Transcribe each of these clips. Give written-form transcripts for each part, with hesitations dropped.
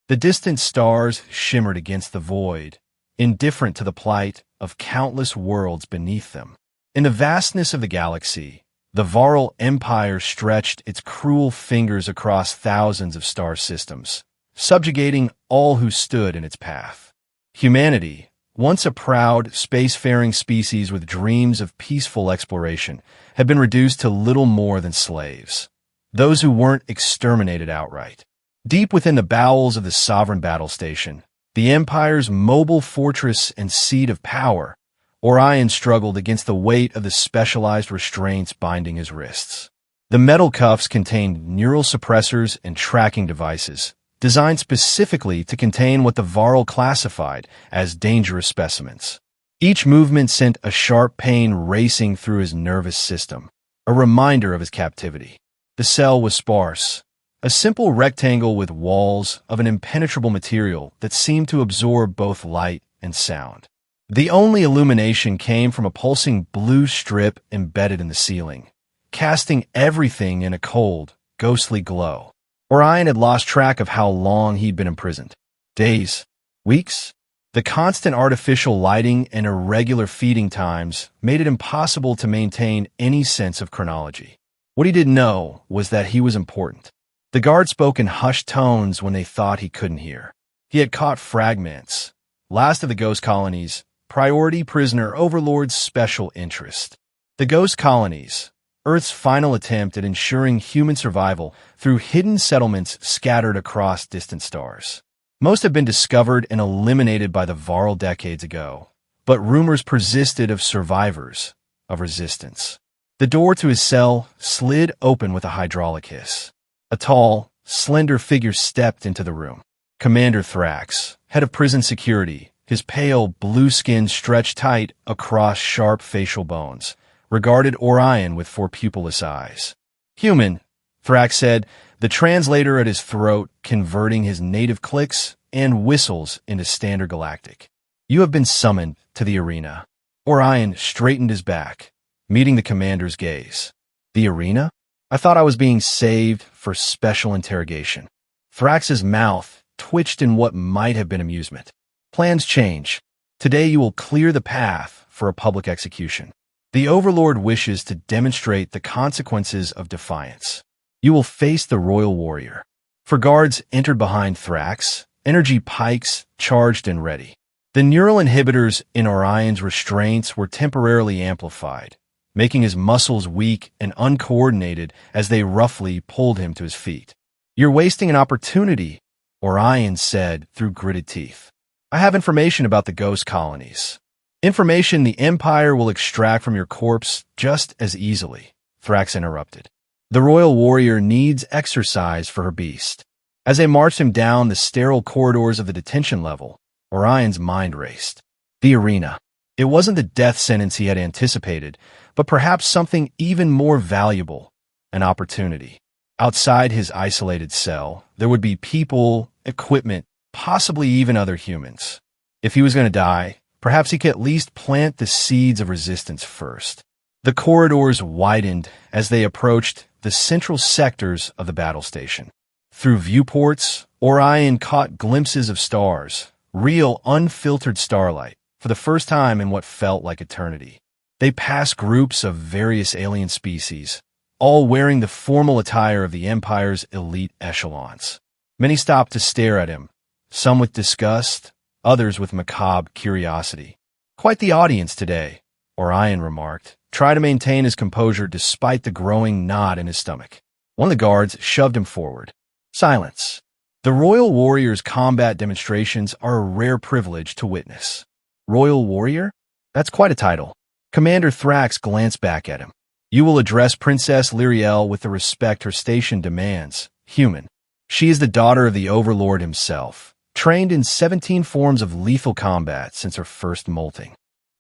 The distant stars shimmered against the void, indifferent to the plight of countless worlds beneath them. In the vastness of the galaxy, the Varl Empire stretched its cruel fingers across thousands of star systems, subjugating all who stood in its path. Humanity, once a proud, spacefaring species with dreams of peaceful exploration, had been reduced to little more than slaves. Those who weren't exterminated outright. Deep within the bowels of the sovereign battle station, the Empire's mobile fortress and seat of power, Orion struggled against the weight of the specialized restraints binding his wrists. The metal cuffs contained neural suppressors and tracking devices, designed specifically to contain what the Varl classified as dangerous specimens. Each movement sent a sharp pain racing through his nervous system, a reminder of his captivity. The cell was sparse, a simple rectangle with walls of an impenetrable material that seemed to absorb both light and sound. The only illumination came from a pulsing blue strip embedded in the ceiling, casting everything in a cold, ghostly glow. Orion had lost track of how long he'd been imprisoned. Days? Weeks? The constant artificial lighting and irregular feeding times made it impossible to maintain any sense of chronology. What he didn't know was that he was important. The guard spoke in hushed tones when they thought he couldn't hear. He had caught fragments. Last of the ghost colonies, priority prisoner overlord's special interest. The ghost colonies, Earth's final attempt at ensuring human survival through hidden settlements scattered across distant stars. Most have been discovered and eliminated by the Varl decades ago, but rumors persisted of survivors, of resistance. The door to his cell slid open with a hydraulic hiss. A tall, slender figure stepped into the room. Commander Thrax, head of prison security, his pale blue skin stretched tight across sharp facial bones, regarded Orion with four pupilless eyes. Human, Thrax said, the translator at his throat converting his native clicks and whistles into standard galactic. You have been summoned to the arena. Orion straightened his back, meeting the commander's gaze. The arena? I thought I was being saved for special interrogation. Thrax's mouth twitched in what might have been amusement. Plans change. Today you will clear the path for a public execution. The Overlord wishes to demonstrate the consequences of defiance. You will face the Royal Warrior. For guards entered behind Thrax, energy pikes charged and ready. The neural inhibitors in Orion's restraints were temporarily amplified, making his muscles weak and uncoordinated as they roughly pulled him to his feet. You're wasting an opportunity, Orion said through gritted teeth. I have information about the ghost colonies. Information the Empire will extract from your corpse just as easily, Thrax interrupted. The Royal Warrior needs exercise for her beast. As they marched him down the sterile corridors of the detention level, Orion's mind raced. The arena. It wasn't the death sentence he had anticipated, but perhaps something even more valuable, an opportunity. Outside his isolated cell, there would be people, equipment, possibly even other humans. If he was going to die, perhaps he could at least plant the seeds of resistance first. The corridors widened as they approached the central sectors of the battle station. Through viewports, Orion caught glimpses of stars, real unfiltered starlight, for the first time in what felt like eternity. They passed groups of various alien species, all wearing the formal attire of the Empire's elite echelons. Many stopped to stare at him, some with disgust, others with macabre curiosity. Quite the audience today, Orion remarked. Try to maintain his composure despite the growing knot in his stomach. One of the guards shoved him forward. Silence. The Royal Warrior's combat demonstrations are a rare privilege to witness. Royal Warrior? That's quite a title. Commander Thrax glanced back at him. You will address Princess Lyriel with the respect her station demands, human. She is the daughter of the Overlord himself, trained in 17 forms of lethal combat since her first molting.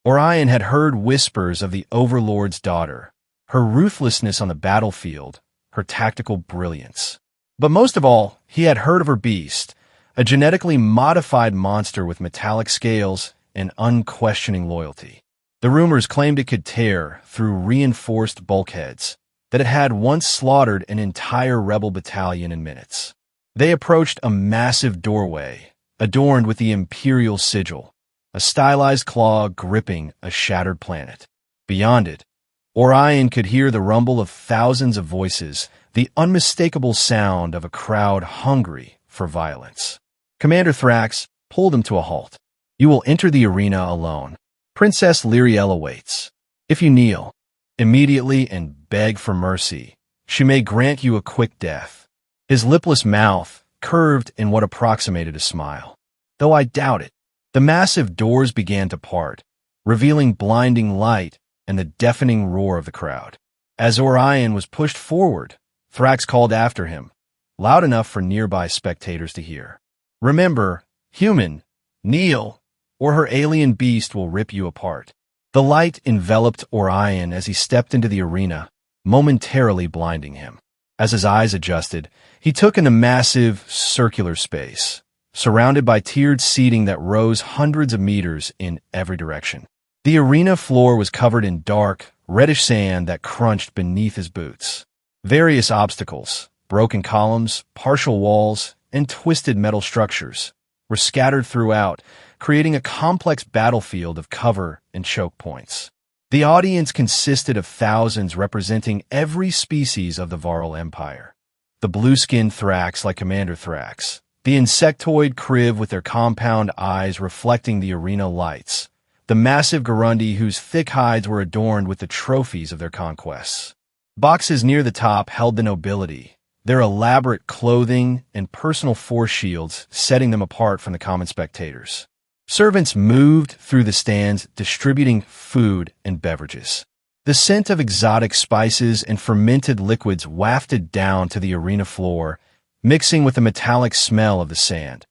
Orion had heard whispers of the Overlord's daughter, her ruthlessness on the battlefield, her tactical brilliance. But most of all, he had heard of her beast, a genetically modified monster with metallic scales and unquestioning loyalty. The rumors claimed it could tear through reinforced bulkheads, that it had once slaughtered an entire rebel battalion in minutes. They approached a massive doorway, adorned with the Imperial sigil, a stylized claw gripping a shattered planet. Beyond it, Orion could hear the rumble of thousands of voices, the unmistakable sound of a crowd hungry for violence. Commander Thrax pulled him to a halt. You will enter the arena alone. Princess Lyriel awaits. If you kneel immediately and beg for mercy, she may grant you a quick death. His lipless mouth curved in what approximated a smile. Though I doubt it. The massive doors began to part, revealing blinding light and the deafening roar of the crowd. As Orion was pushed forward, Thrax called after him, loud enough for nearby spectators to hear. Remember, human, kneel, or her alien beast will rip you apart. The light enveloped Orion as he stepped into the arena, momentarily blinding him. As his eyes adjusted, he took in a massive, circular space, surrounded by tiered seating that rose hundreds of meters in every direction. The arena floor was covered in dark, reddish sand that crunched beneath his boots. Various obstacles, broken columns, partial walls, and twisted metal structures were scattered throughout, creating a complex battlefield of cover and choke points. The audience consisted of thousands representing every species of the Varl Empire. The blue-skinned Thrax like Commander Thrax, the insectoid Kriv with their compound eyes reflecting the arena lights, the massive Garundi whose thick hides were adorned with the trophies of their conquests. Boxes near the top held the nobility, their elaborate clothing and personal force shields setting them apart from the common spectators. Servants moved through the stands distributing food and beverages. The scent of exotic spices and fermented liquids wafted down to the arena floor, mixing with the metallic smell of the sand,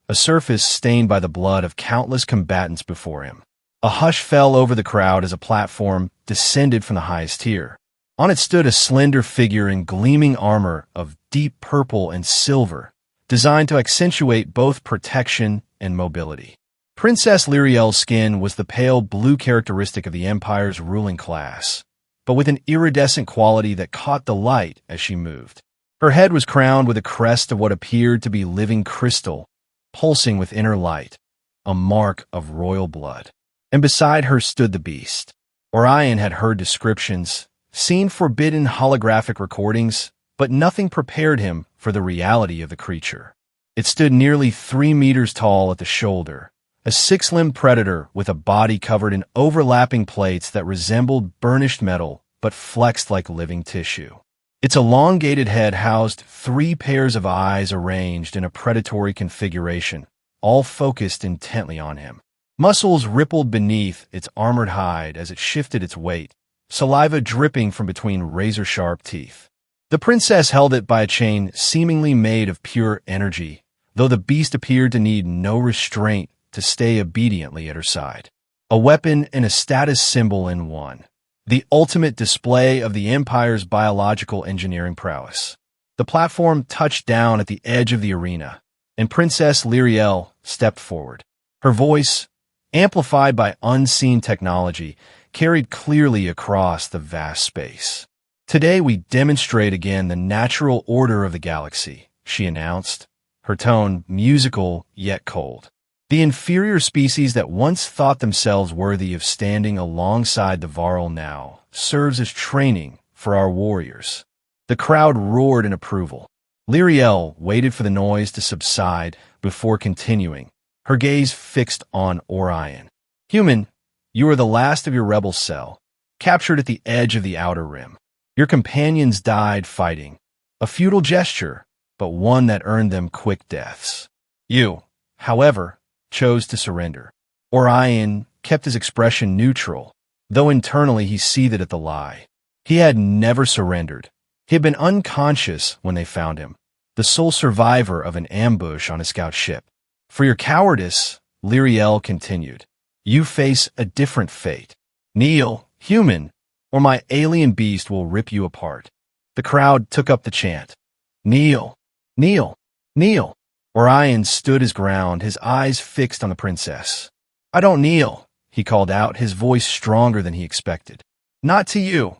a surface stained by the blood of countless combatants before him. A hush fell over the crowd as a platform descended from the highest tier. On it stood a slender figure in gleaming armor of deep purple and silver, designed to accentuate both protection and mobility. Princess Lyriel's skin was the pale blue characteristic of the Empire's ruling class, but with an iridescent quality that caught the light as she moved. Her head was crowned with a crest of what appeared to be living crystal, pulsing with inner light, a mark of royal blood. And beside her stood the beast. Orion had heard descriptions, seen forbidden holographic recordings, but nothing prepared him for the reality of the creature. It stood nearly 3 meters tall at the shoulder, a 6-limbed predator with a body covered in overlapping plates that resembled burnished metal but flexed like living tissue. Its elongated head housed 3 pairs of eyes arranged in a predatory configuration, all focused intently on him. Muscles rippled beneath its armored hide as it shifted its weight, saliva dripping from between razor-sharp teeth. The princess held it by a chain seemingly made of pure energy, though the beast appeared to need no restraint to stay obediently at her side. A weapon and a status symbol in one, the ultimate display of the Empire's biological engineering prowess. The platform touched down at the edge of the arena, and Princess Lyriel stepped forward. Her voice, amplified by unseen technology, carried clearly across the vast space. Today we demonstrate again the natural order of the galaxy, she announced, her tone musical yet cold. The inferior species that once thought themselves worthy of standing alongside the Varl now serves as training for our warriors. The crowd roared in approval. Lyriel waited for the noise to subside before continuing, her gaze fixed on Orion. Human, you are the last of your rebel cell, captured at the edge of the outer rim. Your companions died fighting, a futile gesture, but one that earned them quick deaths. You, however, chose to surrender. Orion kept his expression neutral, though internally he seethed at the lie. He had never surrendered. He had been unconscious when they found him, the sole survivor of an ambush on a scout ship. For your cowardice, Lyriel continued, you face a different fate. Kneel, human, or my alien beast will rip you apart. The crowd took up the chant. Kneel, kneel, kneel. Orion stood his ground, his eyes fixed on the princess. I don't kneel, he called out, his voice stronger than he expected. Not to you,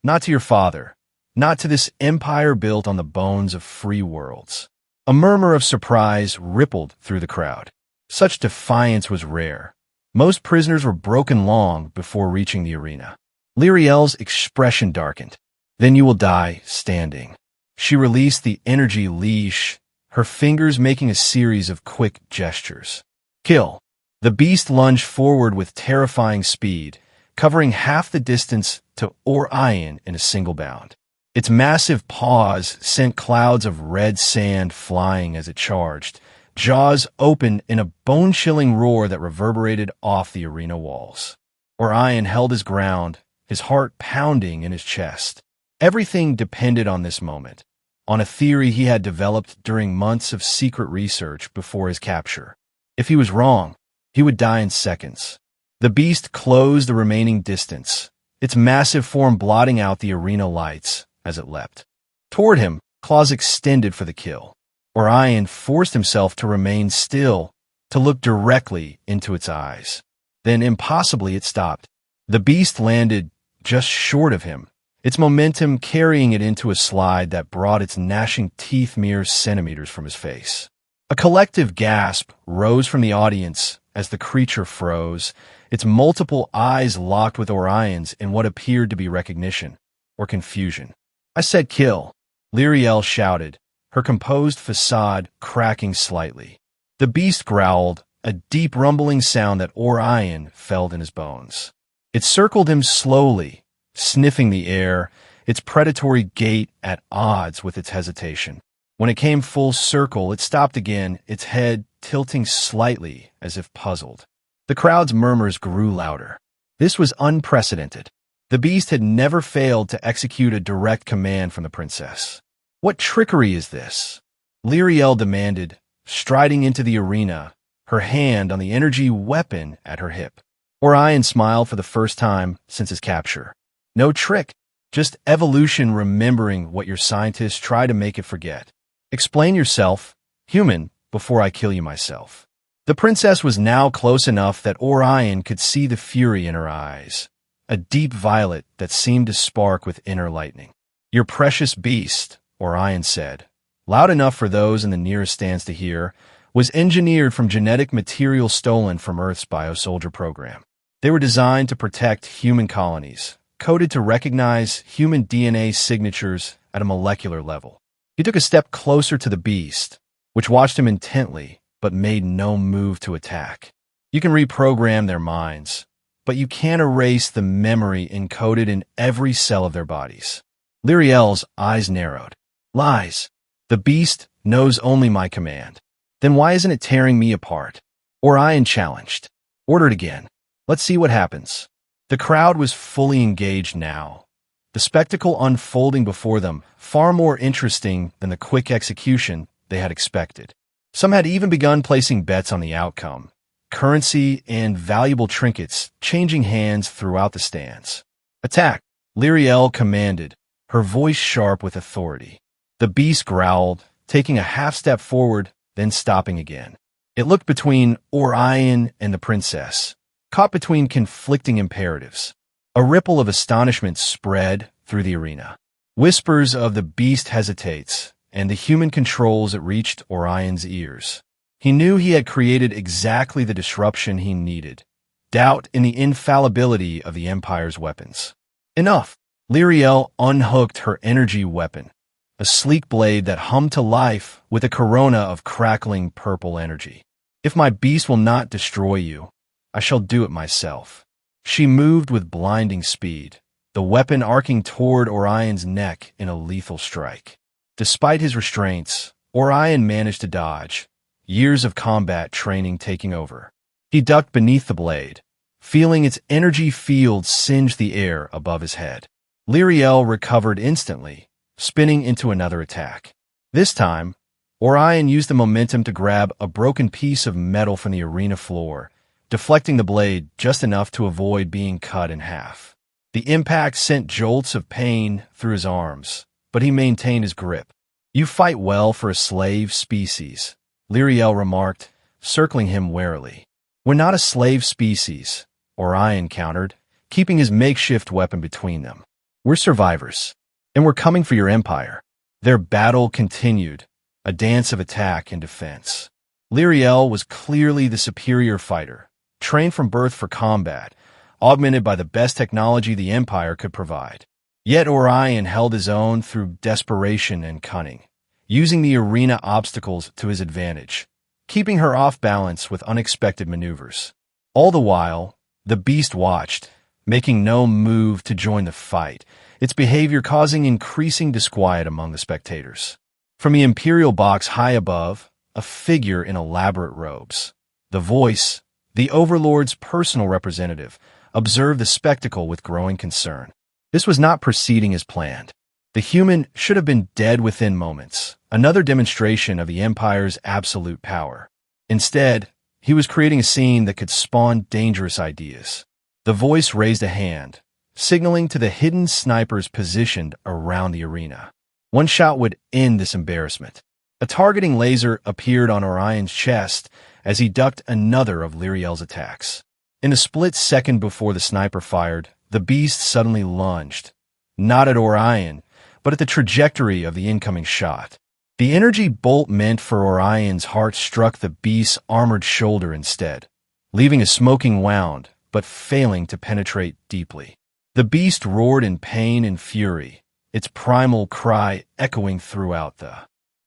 not to your father, not to this empire built on the bones of free worlds. A murmur of surprise rippled through the crowd. Such defiance was rare. Most prisoners were broken long before reaching the arena. Lyriel's expression darkened. Then you will die standing. She released the energy leash, her fingers making a series of quick gestures. Kill. The beast lunged forward with terrifying speed, covering half the distance to Orion in a single bound. Its massive paws sent clouds of red sand flying as it charged, jaws open in a bone-chilling roar that reverberated off the arena walls. Orion held his ground, his heart pounding in his chest. Everything depended on this moment, on a theory he had developed during months of secret research before his capture. If he was wrong, he would die in seconds. The beast closed the remaining distance, its massive form blotting out the arena lights as it leapt. Toward him, claws extended for the kill. Orion forced himself to remain still, to look directly into its eyes. Then, impossibly, it stopped. The beast landed just short of him, its momentum carrying it into a slide that brought its gnashing teeth mere centimeters from his face. A collective gasp rose from the audience as the creature froze, its multiple eyes locked with Orion's in what appeared to be recognition or confusion. "I said kill," Lyriel shouted, her composed facade cracking slightly. The beast growled, a deep rumbling sound that Orion felt in his bones. It circled him slowly, sniffing the air, its predatory gait at odds with its hesitation. When it came full circle, it stopped again, its head tilting slightly as if puzzled. The crowd's murmurs grew louder. This was unprecedented. The beast had never failed to execute a direct command from the princess. "What trickery is this?" Lyriel demanded, striding into the arena, her hand on the energy weapon at her hip. Orion smiled for the first time since his capture. "No trick, just evolution remembering what your scientists try to make it forget. Explain yourself, human, before I kill you myself." The princess was now close enough that Orion could see the fury in her eyes, a deep violet that seemed to spark with inner lightning. "Your precious beast," Orion said, loud enough for those in the nearest stands to hear, was engineered from genetic material stolen from Earth's biosoldier program. They were designed to protect human colonies, coded to recognize human DNA signatures at a molecular level. He took a step closer to the beast, which watched him intently, but made no move to attack. You can reprogram their minds, but you can't erase the memory encoded in every cell of their bodies. Lyriel's eyes narrowed. "Lies. The beast knows only my command. Then why isn't it tearing me apart?" Orion challenged. "Order it again. Let's see what happens." The crowd was fully engaged now, the spectacle unfolding before them far more interesting than the quick execution they had expected. Some had even begun placing bets on the outcome, currency and valuable trinkets changing hands throughout the stands. "Attack," Lyriel commanded, her voice sharp with authority. The beast growled, taking a half-step forward, then stopping again. It looked between Orion and the princess, caught between conflicting imperatives. A ripple of astonishment spread through the arena. Whispers of "the beast hesitates," and the human controls it reached Orion's ears. He knew he had created exactly the disruption he needed. Doubt in the infallibility of the Empire's weapons. Enough! Lyriel unhooked her energy weapon, a sleek blade that hummed to life with a corona of crackling purple energy. "If my beast will not destroy you, I shall do it myself." She moved with blinding speed, the weapon arcing toward Orion's neck in a lethal strike. Despite his restraints, Orion managed to dodge, years of combat training taking over. He ducked beneath the blade, feeling its energy field singe the air above his head. Lyriel recovered instantly, spinning into another attack. This time, Orion used the momentum to grab a broken piece of metal from the arena floor, deflecting the blade just enough to avoid being cut in half. The impact sent jolts of pain through his arms, but he maintained his grip. "You fight well for a slave species," Lyriel remarked, circling him warily. "We're not a slave species," Orion countered, keeping his makeshift weapon between them. "We're survivors, and we're coming for your empire." Their battle continued, a dance of attack and defense. Lyriel was clearly the superior fighter, trained from birth for combat, augmented by the best technology the Empire could provide. Yet Orion held his own through desperation and cunning, using the arena obstacles to his advantage, keeping her off balance with unexpected maneuvers. All the while, the beast watched, making no move to join the fight, its behavior causing increasing disquiet among the spectators. From the Imperial box high above, a figure in elaborate robes, the voice, the Overlord's personal representative, observed the spectacle with growing concern. This was not proceeding as planned. The human should have been dead within moments, another demonstration of the Empire's absolute power. Instead, he was creating a scene that could spawn dangerous ideas. The voice raised a hand, signaling to the hidden snipers positioned around the arena. One shot would end this embarrassment. A targeting laser appeared on Orion's chest as he ducked another of Lyriel's attacks. In a split second before the sniper fired, the beast suddenly lunged, not at Orion, but at the trajectory of the incoming shot. The energy bolt meant for Orion's heart struck the beast's armored shoulder instead, leaving a smoking wound, but failing to penetrate deeply. The beast roared in pain and fury, its primal cry echoing throughout the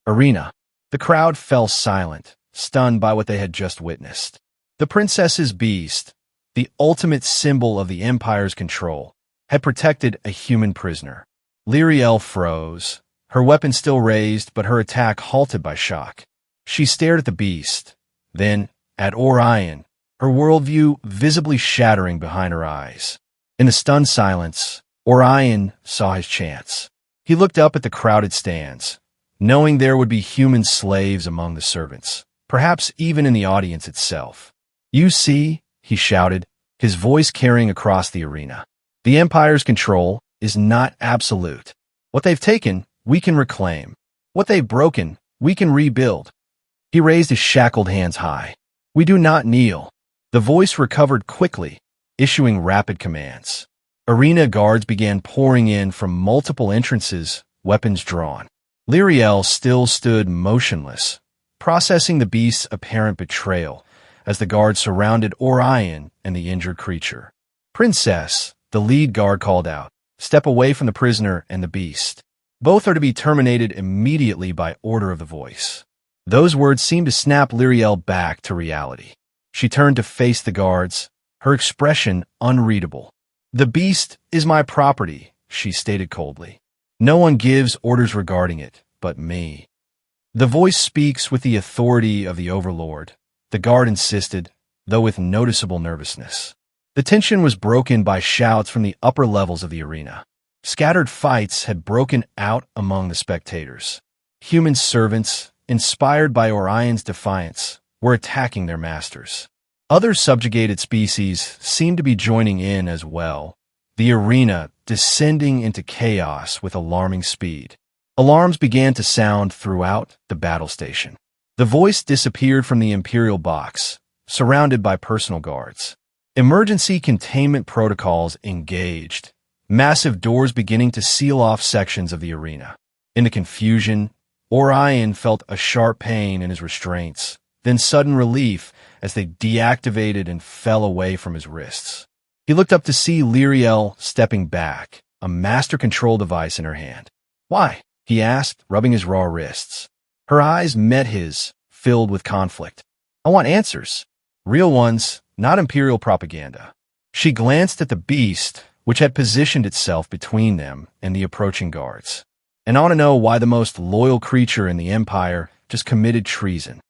arena. The crowd fell silent, stunned by what they had just witnessed. The princess's beast, the ultimate symbol of the Empire's control, had protected a human prisoner. Lyriel froze, her weapon still raised, but her attack halted by shock. She stared at the beast, then at Orion, her worldview visibly shattering behind her eyes. In the stunned silence, Orion saw his chance. He looked up at the crowded stands, knowing there would be human slaves among the servants, perhaps even in the audience itself. "You see," he shouted, his voice carrying across the arena. "The Empire's control is not absolute. What they've taken, we can reclaim. What they've broken, we can rebuild." He raised his shackled hands high. "We do not kneel." The voice recovered quickly, issuing rapid commands. Arena guards began pouring in from multiple entrances, weapons drawn. Lyriel still stood motionless, processing the beast's apparent betrayal as the guards surrounded Orion and the injured creature. "Princess," the lead guard called out, "step away from the prisoner and the beast. Both are to be terminated immediately by order of the voice." Those words seemed to snap Lyriel back to reality. She turned to face the guards, her expression unreadable. "The beast is my property," she stated coldly. "No one gives orders regarding it but me." "The voice speaks with the authority of the Overlord," the guard insisted, though with noticeable nervousness. The tension was broken by shouts from the upper levels of the arena. Scattered fights had broken out among the spectators. Human servants, inspired by Orion's defiance, were attacking their masters. Other subjugated species seemed to be joining in as well, the arena descending into chaos with alarming speed. Alarms began to sound throughout the battle station. The voice disappeared from the Imperial box, surrounded by personal guards. Emergency containment protocols engaged, massive doors beginning to seal off sections of the arena. In the confusion, Orion felt a sharp pain in his restraints, then sudden relief as they deactivated and fell away from his wrists. He looked up to see Lyriel stepping back, a master control device in her hand. "Why?" he asked, rubbing his raw wrists. Her eyes met his, filled with conflict. "I want answers. Real ones, not Imperial propaganda." She glanced at the beast, which had positioned itself between them and the approaching guards. "And I want to know why the most loyal creature in the Empire just committed treason."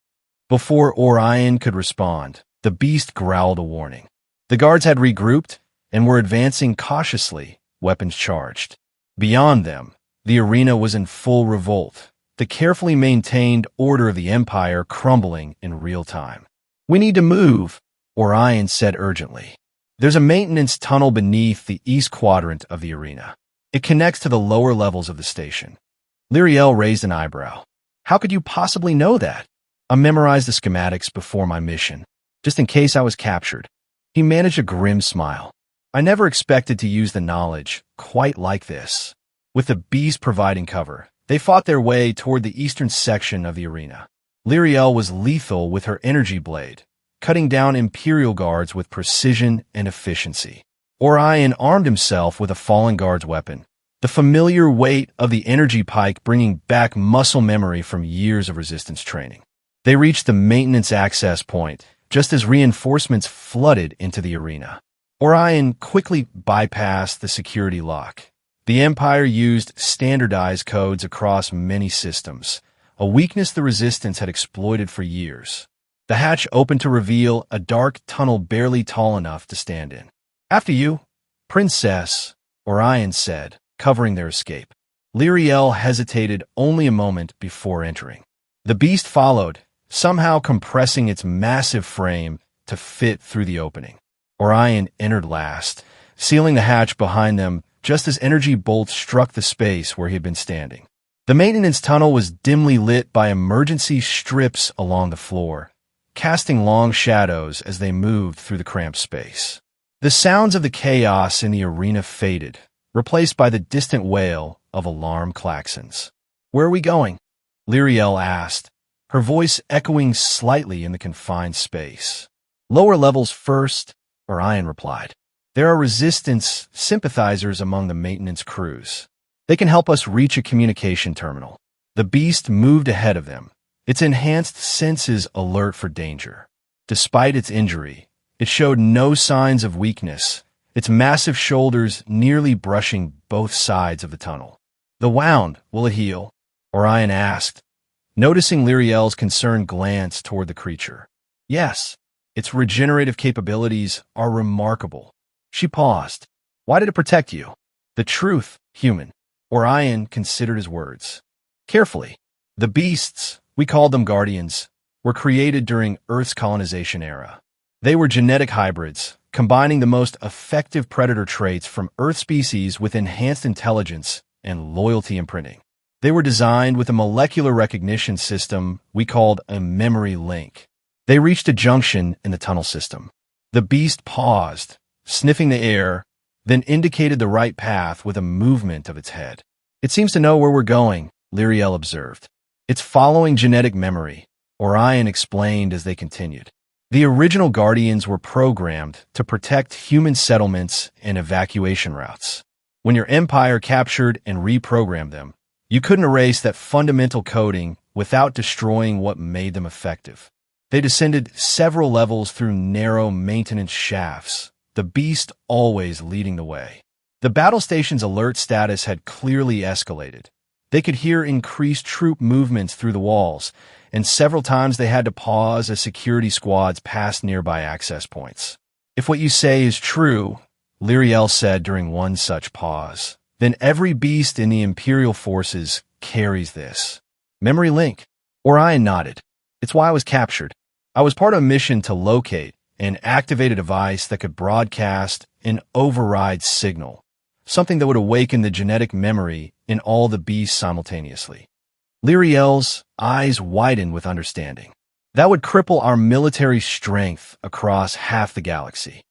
Before Orion could respond, the beast growled a warning. The guards had regrouped and were advancing cautiously, weapons charged. Beyond them, the arena was in full revolt, the carefully maintained order of the Empire crumbling in real time. "We need to move," Orion said urgently. "There's a maintenance tunnel beneath the east quadrant of the arena. It connects to the lower levels of the station." Lyriel raised an eyebrow. "How could you possibly know that?" "I memorized the schematics before my mission, just in case I was captured." He managed a grim smile. "I never expected to use the knowledge quite like this." With the beast providing cover, They fought their way toward the eastern section of the arena. Lyriel was lethal with her energy blade, cutting down Imperial guards with precision and efficiency. Orion armed himself with a fallen guard's weapon, the familiar weight of the energy pike bringing back muscle memory from years of resistance training. They reached the maintenance access point, just as reinforcements flooded into the arena. Orion quickly bypassed the security lock. The Empire used standardized codes across many systems, a weakness the Resistance had exploited for years. The hatch opened to reveal a dark tunnel barely tall enough to stand in. "After you, Princess," Orion said, covering their escape. Lyriel hesitated only a moment before entering. The beast followed, somehow compressing its massive frame to fit through the opening. Orion entered last, sealing the hatch behind them just as energy bolts struck the space where he had been standing. The maintenance tunnel was dimly lit by emergency strips along the floor, casting long shadows as they moved through the cramped space. The sounds of the chaos in the arena faded, replaced by the distant wail of alarm klaxons. "Where are we going?" Lyriel asked, her voice echoing slightly in the confined space. "Lower levels first," Orion replied. "There are Resistance sympathizers among the maintenance crews. They can help us reach a communication terminal." The beast moved ahead of them, its enhanced senses alert for danger. Despite its injury, it showed no signs of weakness, its massive shoulders nearly brushing both sides of the tunnel. "The wound, will it heal?" Orion asked, noticing Lyriel's concerned glance toward the creature. "Yes, its regenerative capabilities are remarkable." She paused. "Why did it protect you?" "The truth, human." Orion considered his words. Carefully. "The beasts, we called them guardians, were created during Earth's colonization era. They were genetic hybrids, combining the most effective predator traits from Earth species with enhanced intelligence and loyalty imprinting. They were designed with a molecular recognition system we called a memory link." They reached a junction in the tunnel system. The beast paused, sniffing the air, then indicated the right path with a movement of its head. "It seems to know where we're going," Lyriel observed. "It's following genetic memory," Orion explained as they continued. "The original Guardians were programmed to protect human settlements and evacuation routes. When your Empire captured and reprogrammed them, you couldn't erase that fundamental coding without destroying what made them effective. They descended several levels through narrow maintenance shafts, the beast always leading the way. The battle station's alert status had clearly escalated. They could hear increased troop movements through the walls, and several times they had to pause as security squads passed nearby access points. "If what you say is true," Lyriel said during one such pause, "then every beast in the Imperial forces carries this memory link." Orion nodded. "It's why I was captured. I was part of a mission to locate and activate a device that could broadcast an override signal, something that would awaken the genetic memory in all the beasts simultaneously." Lyriel's eyes widened with understanding. "That would cripple our military strength across half the galaxy."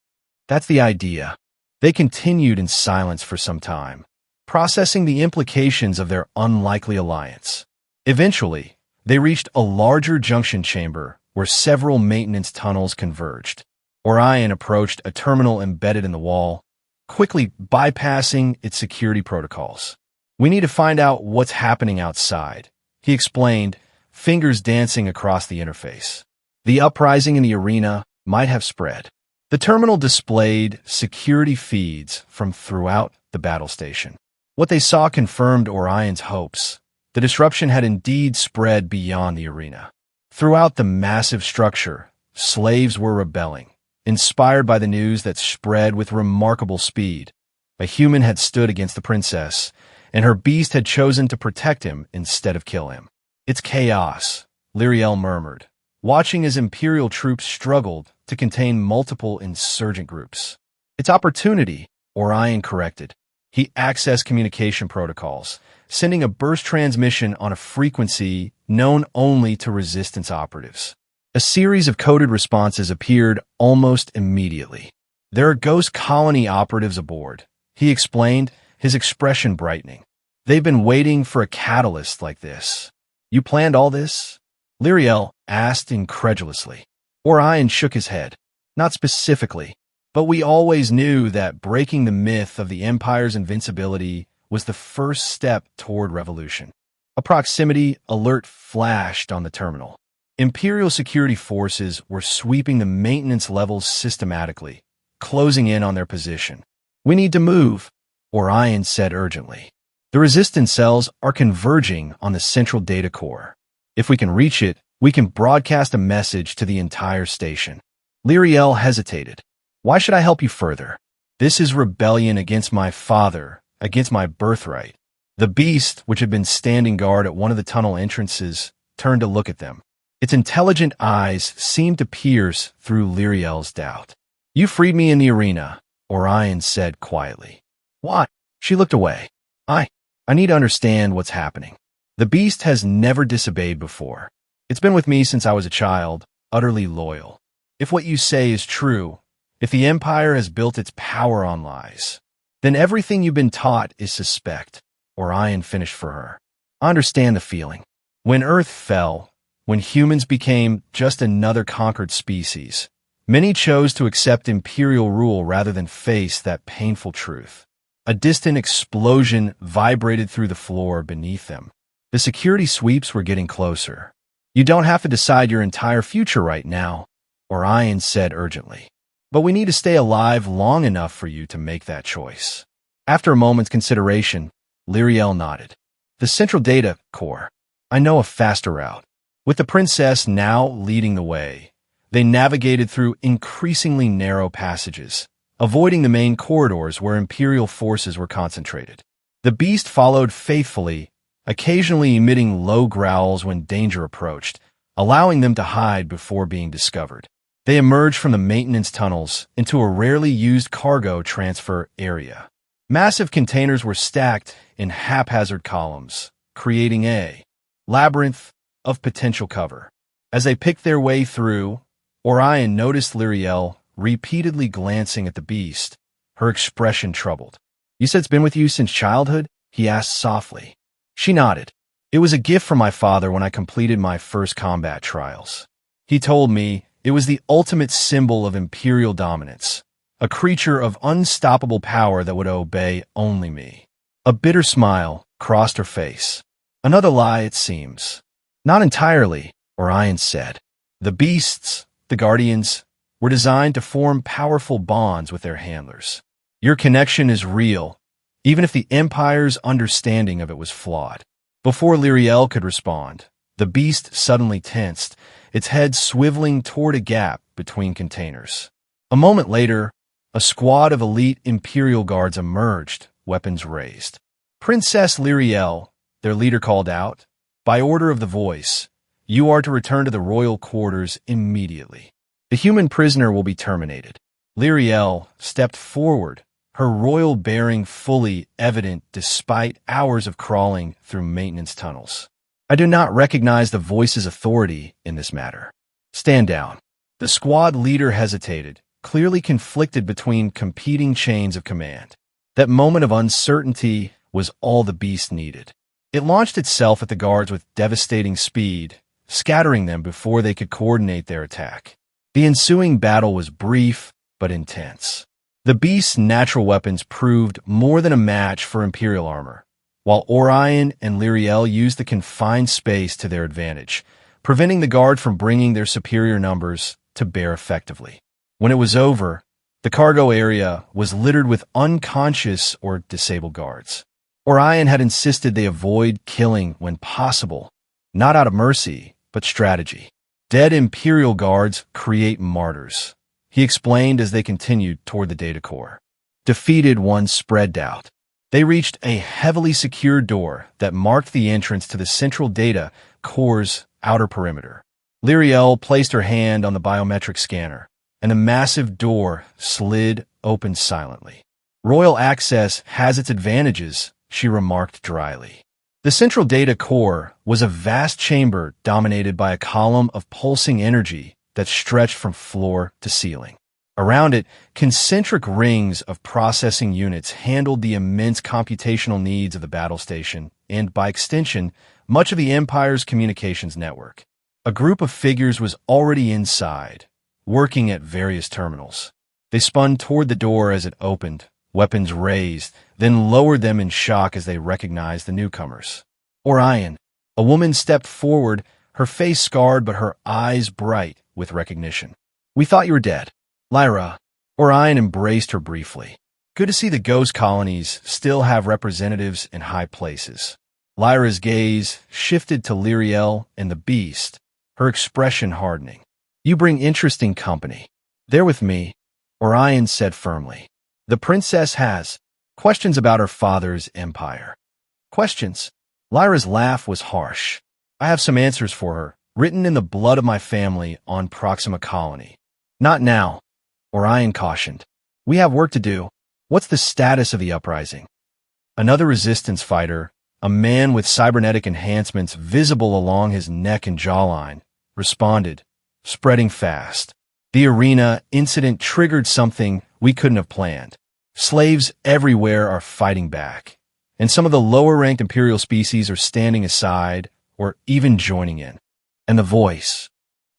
"That's the idea." They continued in silence for some time, processing the implications of their unlikely alliance. Eventually, they reached a larger junction chamber where several maintenance tunnels converged. Orion approached a terminal embedded in the wall, quickly bypassing its security protocols. "We need to find out what's happening outside," he explained, fingers dancing across the interface. The uprising in the arena might have spread. The terminal displayed security feeds from throughout the battle station. What they saw confirmed Orion's hopes. The disruption had indeed spread beyond the arena. Throughout the massive structure, slaves were rebelling, inspired by the news that spread with remarkable speed. A human had stood against the princess, and her beast had chosen to protect him instead of kill him. "It's chaos," Lyriel murmured, watching as Imperial troops struggled to contain multiple insurgent groups. "It's opportunity," Orion corrected. He accessed communication protocols, sending a burst transmission on a frequency known only to Resistance operatives. A series of coded responses appeared almost immediately. "There are Ghost Colony operatives aboard," he explained, his expression brightening. They've been waiting for a catalyst like this. You planned all this? Lyriel asked incredulously. Orion shook his head. Not specifically, but we always knew that breaking the myth of the Empire's invincibility was the first step toward revolution. A proximity alert flashed on the terminal. Imperial security forces were sweeping the maintenance levels systematically, closing in on their position. We need to move, Orion said urgently. The resistance cells are converging on the central data core. If we can reach it, we can broadcast a message to the entire station. Lyriel hesitated. Why should I help you further? This is rebellion against my father, against my birthright. The beast, which had been standing guard at one of the tunnel entrances, turned to look at them. Its intelligent eyes seemed to pierce through Lyriel's doubt. You freed me in the arena, Orion said quietly. Why? She looked away. I need to understand what's happening. The beast has never disobeyed before. It's been with me since I was a child, utterly loyal. If what you say is true, if the Empire has built its power on lies, then everything you've been taught is suspect, Orion finished for her. I understand the feeling. When Earth fell, when humans became just another conquered species, many chose to accept imperial rule rather than face that painful truth. A distant explosion vibrated through the floor beneath them. The security sweeps were getting closer. You don't have to decide your entire future right now, Orion said urgently. But we need to stay alive long enough for you to make that choice. After a moment's consideration, Lyriel nodded. The central data core. I know a faster route. With the princess now leading the way, they navigated through increasingly narrow passages, avoiding the main corridors where Imperial forces were concentrated. The beast followed faithfully, occasionally emitting low growls when danger approached, allowing them to hide before being discovered. They emerged from the maintenance tunnels into a rarely used cargo transfer area. Massive containers were stacked in haphazard columns, creating a labyrinth of potential cover. As they picked their way through, Orion noticed Lyriel repeatedly glancing at the beast, her expression troubled. You said it's been with you since childhood? He asked softly. She nodded. It was a gift from my father when I completed my first combat trials. He told me it was the ultimate symbol of imperial dominance, a creature of unstoppable power that would obey only me. A bitter smile crossed her face. Another lie, it seems. Not entirely, Orion said. The beasts, the guardians, were designed to form powerful bonds with their handlers. Your connection is real, even if the Empire's understanding of it was flawed. Before Lyriel could respond, the beast suddenly tensed, its head swiveling toward a gap between containers. A moment later, a squad of elite Imperial guards emerged, weapons raised. Princess Lyriel, their leader called out, by order of the voice, you are to return to the royal quarters immediately. The human prisoner will be terminated. Lyriel stepped forward, her royal bearing fully evident despite hours of crawling through maintenance tunnels. I do not recognize the voice's authority in this matter. Stand down. The squad leader hesitated, clearly conflicted between competing chains of command. That moment of uncertainty was all the beast needed. It launched itself at the guards with devastating speed, scattering them before they could coordinate their attack. The ensuing battle was brief but intense. The beast's natural weapons proved more than a match for Imperial armor, while Orion and Lyriel used the confined space to their advantage, preventing the guard from bringing their superior numbers to bear effectively. When it was over, the cargo area was littered with unconscious or disabled guards. Orion had insisted they avoid killing when possible, not out of mercy, but strategy. Dead Imperial guards create martyrs, he explained as they continued toward the data core. Defeated ones spread out. They reached a heavily secured door that marked the entrance to the central data core's outer perimeter. Lyriel placed her hand on the biometric scanner, and the massive door slid open silently. Royal access has its advantages, she remarked dryly. The central data core was a vast chamber dominated by a column of pulsing energy that stretched from floor to ceiling. Around it, concentric rings of processing units handled the immense computational needs of the battle station and, by extension, much of the Empire's communications network. A group of figures was already inside, working at various terminals. They spun toward the door as it opened, weapons raised, then lowered them in shock as they recognized the newcomers. Orion. A woman stepped forward, her face scarred but her eyes bright with recognition. "We thought you were dead." "Lyra." Orion embraced her briefly. "Good to see the ghost colonies still have representatives in high places." Lyra's gaze shifted to Lyriel and the beast, her expression hardening. "You bring interesting company." "They're with me," Orion said firmly. "The princess has questions about her father's empire." "Questions?" Lyra's laugh was harsh. "I have some answers for her, written in the blood of my family on Proxima Colony." "Not now," Orion cautioned. "We have work to do. What's the status of the uprising?" Another resistance fighter, a man with cybernetic enhancements visible along his neck and jawline, responded, spreading fast. "The arena incident triggered something we couldn't have planned. Slaves everywhere are fighting back, and some of the lower-ranked Imperial species are standing aside or even joining in." "And the voice?"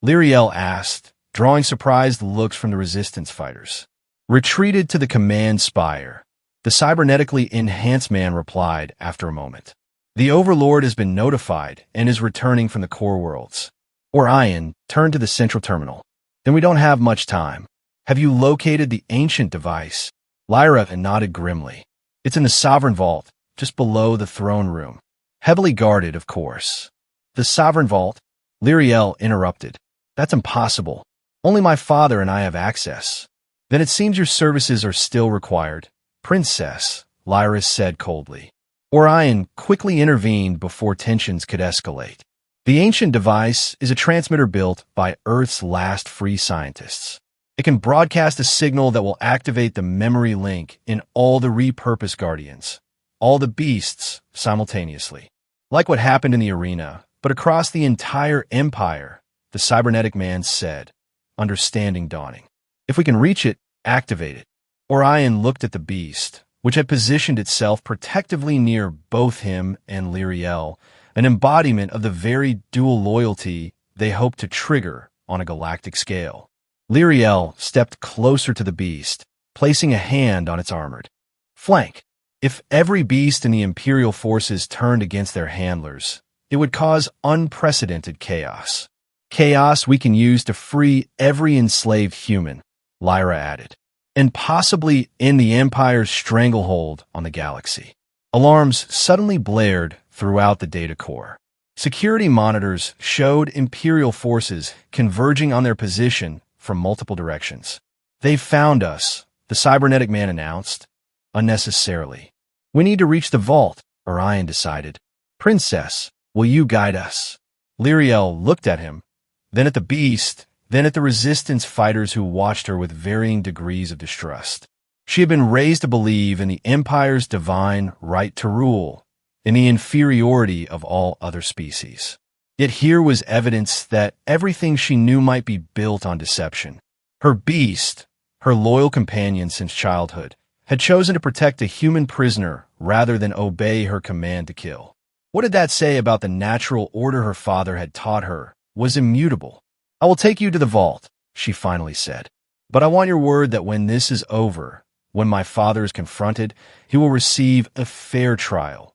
Lyriel asked, drawing surprised looks from the resistance fighters. "Retreated to the command spire," the cybernetically enhanced man replied after a moment. "The Overlord has been notified and is returning from the core worlds." Orion turned to the central terminal. "Then we don't have much time. Have you located the ancient device?" Lyra nodded grimly. "It's in the Sovereign Vault, just below the throne room. Heavily guarded, of course." "The Sovereign Vault?" Lyriel interrupted. "That's impossible. Only my father and I have access." "Then it seems your services are still required, Princess," Lyra said coldly. Orion quickly intervened before tensions could escalate. "The ancient device is a transmitter built by Earth's last free scientists. It can broadcast a signal that will activate the memory link in all the repurposed Guardians, all the beasts, simultaneously. Like what happened in the arena, but across the entire Empire," the cybernetic man said, understanding dawning. "If we can reach it, activate it." Orion looked at the beast, which had positioned itself protectively near both him and Lyriel, an embodiment of the very dual loyalty they hoped to trigger on a galactic scale. Lyriel stepped closer to the beast, placing a hand on its armored flank. If every beast in the Imperial forces turned against their handlers, it would cause unprecedented chaos. "Chaos we can use to free every enslaved human," Lyra added, "and possibly end the Empire's stranglehold on the galaxy." Alarms suddenly blared throughout the data core. Security monitors showed Imperial forces converging on their position from multiple directions. "They've found us," the cybernetic man announced, unnecessarily. "We need to reach the vault," Orion decided. "Princess, will you guide us?" Lyriel looked at him, then at the beast, then at the resistance fighters who watched her with varying degrees of distrust. She had been raised to believe in the Empire's divine right to rule, in the inferiority of all other species. Yet here was evidence that everything she knew might be built on deception. Her beast, her loyal companion since childhood, had chosen to protect a human prisoner rather than obey her command to kill. What did that say about the natural order her father had taught her was immutable? "I will take you to the vault," she finally said. "But I want your word that when this is over, when my father is confronted, he will receive a fair trial,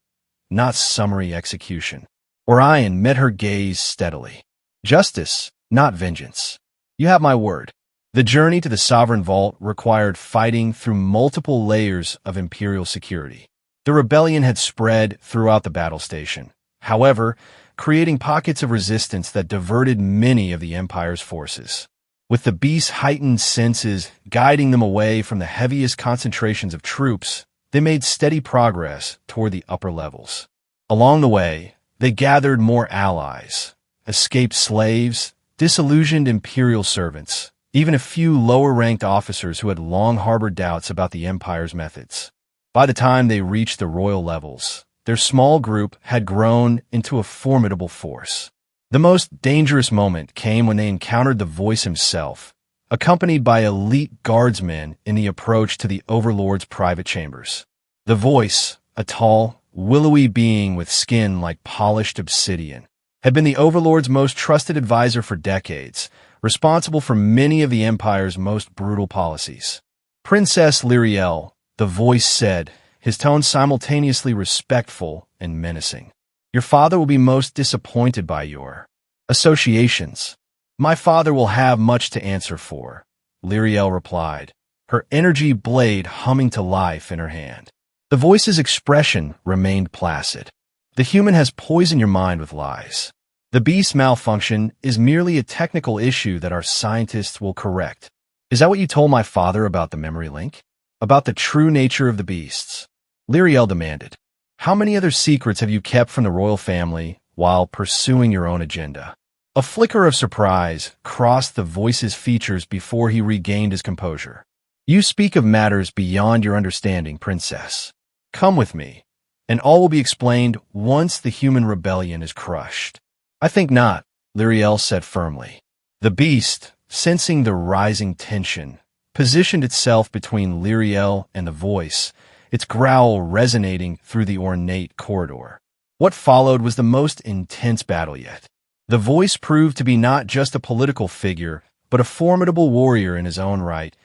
not summary execution." Orion met her gaze steadily. "Justice, not vengeance. You have my word." The journey to the Sovereign Vault required fighting through multiple layers of Imperial security. The rebellion had spread throughout the battle station, however, creating pockets of resistance that diverted many of the Empire's forces. With the beast's heightened senses guiding them away from the heaviest concentrations of troops, they made steady progress toward the upper levels. Along the way, they gathered more allies, escaped slaves, disillusioned Imperial servants, even a few lower-ranked officers who had long harbored doubts about the Empire's methods. By the time they reached the royal levels, their small group had grown into a formidable force. The most dangerous moment came when they encountered the voice himself, accompanied by elite guardsmen in the approach to the Overlord's private chambers. The voice, a tall, willowy being with skin like polished obsidian, had been the Overlord's most trusted advisor for decades, responsible for many of the Empire's most brutal policies. Princess Lyriel, the voice said, his tone simultaneously respectful and menacing. Your father will be most disappointed by your associations. My father will have much to answer for, Lyriel replied, her energy blade humming to life in her hand. The voice's expression remained placid. The human has poisoned your mind with lies. The beast's malfunction is merely a technical issue that our scientists will correct. Is that what you told my father about the memory link? About the true nature of the beasts? Lyriel demanded. How many other secrets have you kept from the royal family while pursuing your own agenda? A flicker of surprise crossed the voice's features before he regained his composure. You speak of matters beyond your understanding, princess. Come with me, and all will be explained once the human rebellion is crushed. I think not, Lyriel said firmly. The beast, sensing the rising tension, positioned itself between Lyriel and the voice, its growl resonating through the ornate corridor. What followed was the most intense battle yet. The voice proved to be not just a political figure, but a formidable warrior in his own right,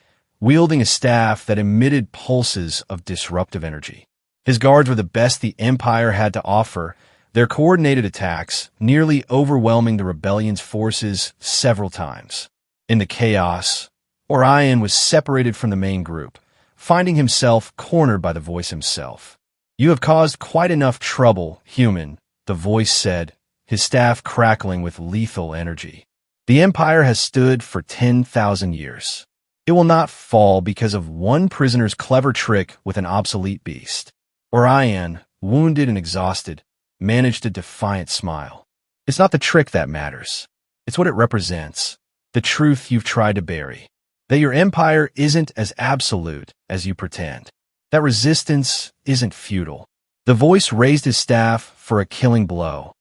wielding a staff that emitted pulses of disruptive energy. His guards were the best the Empire had to offer, their coordinated attacks nearly overwhelming the rebellion's forces several times. In the chaos, Orion was separated from the main group, finding himself cornered by the voice himself. You have caused quite enough trouble, human, the voice said, his staff crackling with lethal energy. The Empire has stood for 10,000 years. It will not fall because of one prisoner's clever trick with an obsolete beast. Orion, wounded and exhausted, managed a defiant smile. It's not the trick that matters. It's what it represents, the truth you've tried to bury. That your empire isn't as absolute as you pretend. That resistance isn't futile. The voice raised his staff for a killing blow,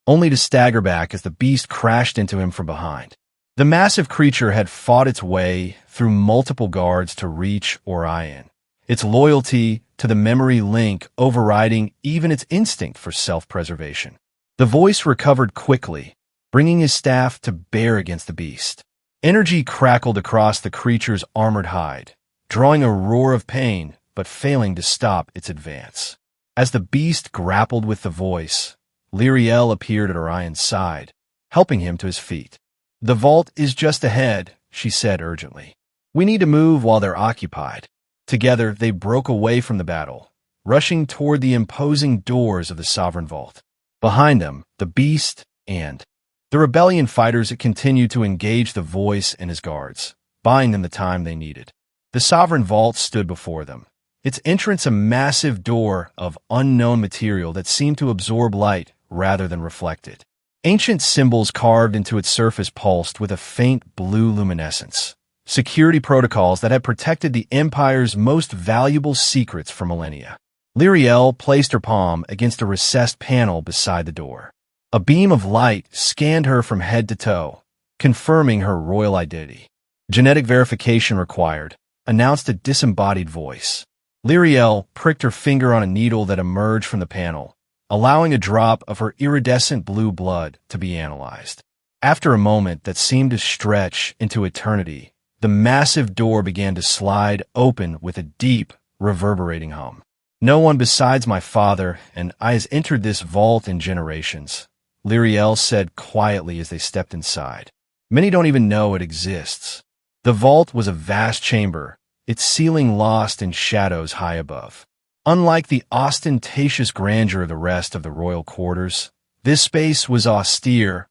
only to stagger back as the beast crashed into him from behind. The massive creature had fought its way through multiple guards to reach Orion, its loyalty to the memory link overriding even its instinct for self-preservation. The voice recovered quickly, bringing his staff to bear against the beast. Energy crackled across the creature's armored hide, drawing a roar of pain but failing to stop its advance. As the beast grappled with the voice, Lyriel appeared at Orion's side, helping him to his feet. The vault is just ahead, she said urgently. We need to move while they're occupied. Together, they broke away from the battle, rushing toward the imposing doors of the Sovereign Vault. Behind them, the beast and the rebellion fighters continued to engage the voice and his guards, buying them the time they needed. The Sovereign Vault stood before them, its entrance a massive door of unknown material that seemed to absorb light rather than reflect it. Ancient symbols carved into its surface pulsed with a faint blue luminescence, security protocols that had protected the Empire's most valuable secrets for millennia. Lyriel placed her palm against a recessed panel beside the door. A beam of light scanned her from head to toe, confirming her royal identity. Genetic verification required, announced a disembodied voice. Lyriel pricked her finger on a needle that emerged from the panel, allowing a drop of her iridescent blue blood to be analyzed. After a moment that seemed to stretch into eternity, the massive door began to slide open with a deep, reverberating hum. No one besides my father and I has entered this vault in generations, Lyriel said quietly as they stepped inside. Many don't even know it exists. The vault was a vast chamber, its ceiling lost in shadows high above. Unlike the ostentatious grandeur of the rest of the royal quarters, this space was austere,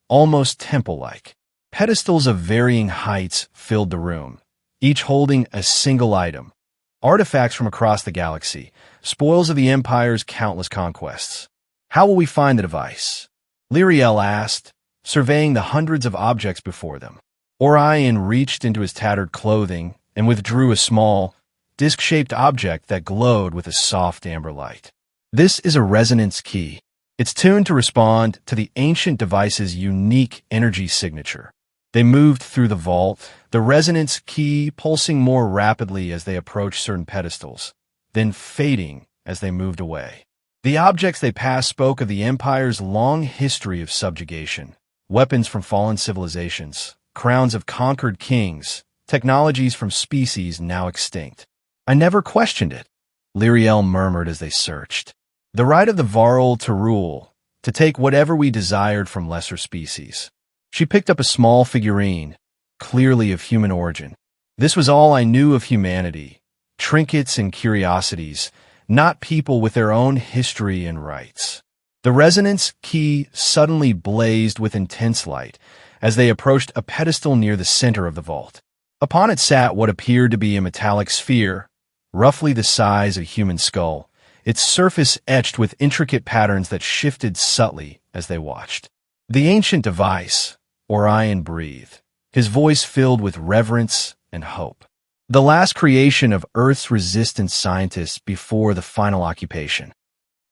almost temple-like. Pedestals of varying heights filled the room, each holding a single item, artifacts from across the galaxy, spoils of the Empire's countless conquests. How will we find the device? Lyriel asked, surveying the hundreds of objects before them. Orion reached into his tattered clothing and withdrew a small, disc-shaped object that glowed with a soft amber light. This is a resonance key. It's tuned to respond to the ancient device's unique energy signature. They moved through the vault, the resonance key pulsing more rapidly as they approached certain pedestals, then fading as they moved away. The objects they passed spoke of the Empire's long history of subjugation, weapons from fallen civilizations, crowns of conquered kings, technologies from species now extinct. I never questioned it, Lyriel murmured as they searched. The right of the Varl to rule, to take whatever we desired from lesser species. She picked up a small figurine, clearly of human origin. This was all I knew of humanity, trinkets and curiosities, not people with their own history and rights. The resonance key suddenly blazed with intense light as they approached a pedestal near the center of the vault. Upon it sat what appeared to be a metallic sphere, roughly the size of a human skull, its surface etched with intricate patterns that shifted subtly as they watched. The ancient device, Orion breathed, his voice filled with reverence and hope. The last creation of Earth's resistance scientists before the final occupation.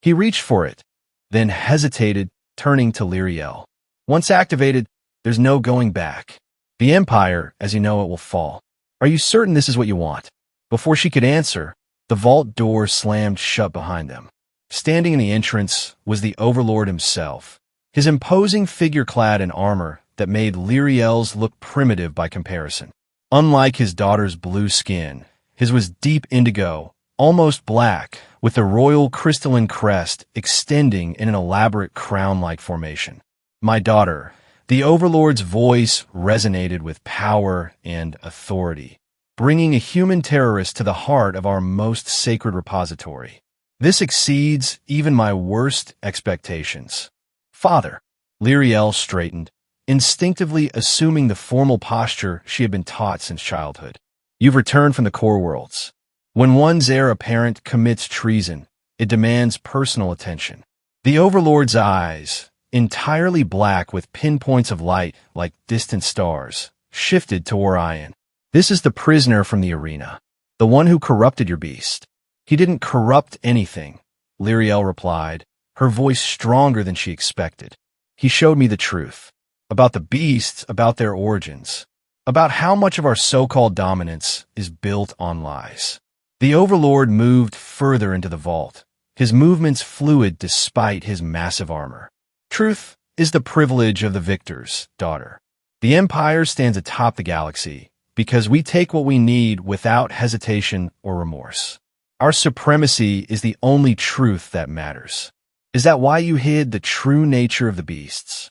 He reached for it, then hesitated, turning to Lyriel. Once activated, there's no going back. The Empire, as you know it, will fall. Are you certain this is what you want? Before she could answer, the vault door slammed shut behind them. Standing in the entrance was the Overlord himself, his imposing figure clad in armor that made Lyriel's look primitive by comparison. Unlike his daughter's blue skin, his was deep indigo, almost black, with the royal crystalline crest extending in an elaborate crown-like formation. My daughter, the Overlord's voice resonated with power and authority, bringing a human terrorist to the heart of our most sacred repository. This exceeds even my worst expectations. Father, Lyriel straightened, instinctively assuming the formal posture she had been taught since childhood. You've returned from the core worlds. When one's heir apparent commits treason, it demands personal attention. The Overlord's eyes, entirely black with pinpoints of light like distant stars, shifted to Orion. This is the prisoner from the arena, the one who corrupted your beast. He didn't corrupt anything, Lyriel replied, her voice stronger than she expected. He showed me the truth. About the beasts, about their origins, about how much of our so-called dominance is built on lies. The Overlord moved further into the vault, his movements fluid despite his massive armor. Truth is the privilege of the victors, daughter. The Empire stands atop the galaxy because we take what we need without hesitation or remorse. Our supremacy is the only truth that matters. Is that why you hid the true nature of the beasts?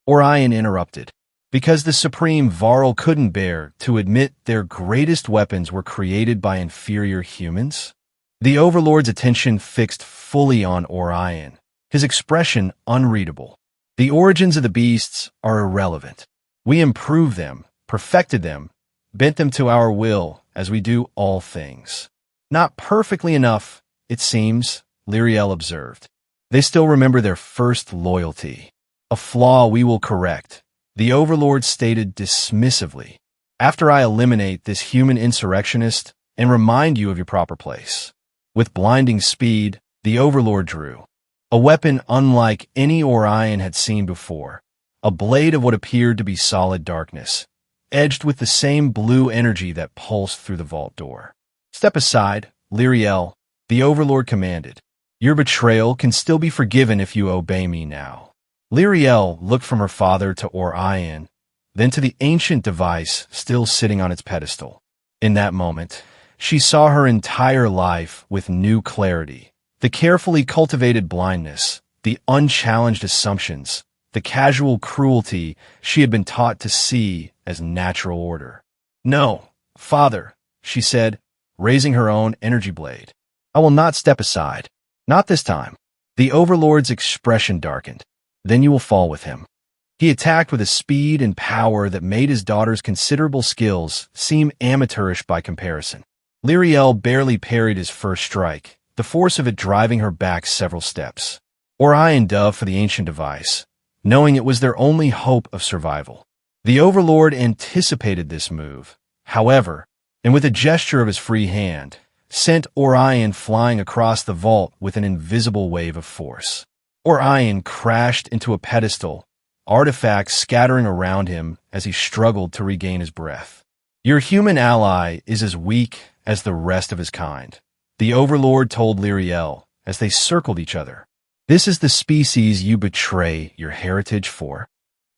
Orion interrupted, because the Supreme Varl couldn't bear to admit their greatest weapons were created by inferior humans. The Overlord's attention fixed fully on Orion, his expression unreadable. The origins of the beasts are irrelevant. We improved them, perfected them, bent them to our will as we do all things. Not perfectly enough, it seems, Lyriel observed. They still remember their first loyalty. A flaw we will correct, the Overlord stated dismissively, after I eliminate this human insurrectionist and remind you of your proper place. With blinding speed, the Overlord drew. A weapon unlike any Orion had seen before, a blade of what appeared to be solid darkness, edged with the same blue energy that pulsed through the vault door. Step aside, Lyriel, the Overlord commanded. Your betrayal can still be forgiven if you obey me now. Lyriel looked from her father to Orion, then to the ancient device still sitting on its pedestal. In that moment, she saw her entire life with new clarity. The carefully cultivated blindness, the unchallenged assumptions, the casual cruelty she had been taught to see as natural order. No, father, she said, raising her own energy blade. I will not step aside. Not this time. The Overlord's expression darkened. Then you will fall with him. He attacked with a speed and power that made his daughter's considerable skills seem amateurish by comparison. Lyriel barely parried his first strike, the force of it driving her back several steps. Orion dove for the ancient device, knowing it was their only hope of survival. The Overlord anticipated this move, however, and with a gesture of his free hand, sent Orion flying across the vault with an invisible wave of force. Orion crashed into a pedestal, artifacts scattering around him as he struggled to regain his breath. Your human ally is as weak as the rest of his kind, the Overlord told Lyriel as they circled each other. This is the species you betray your heritage for.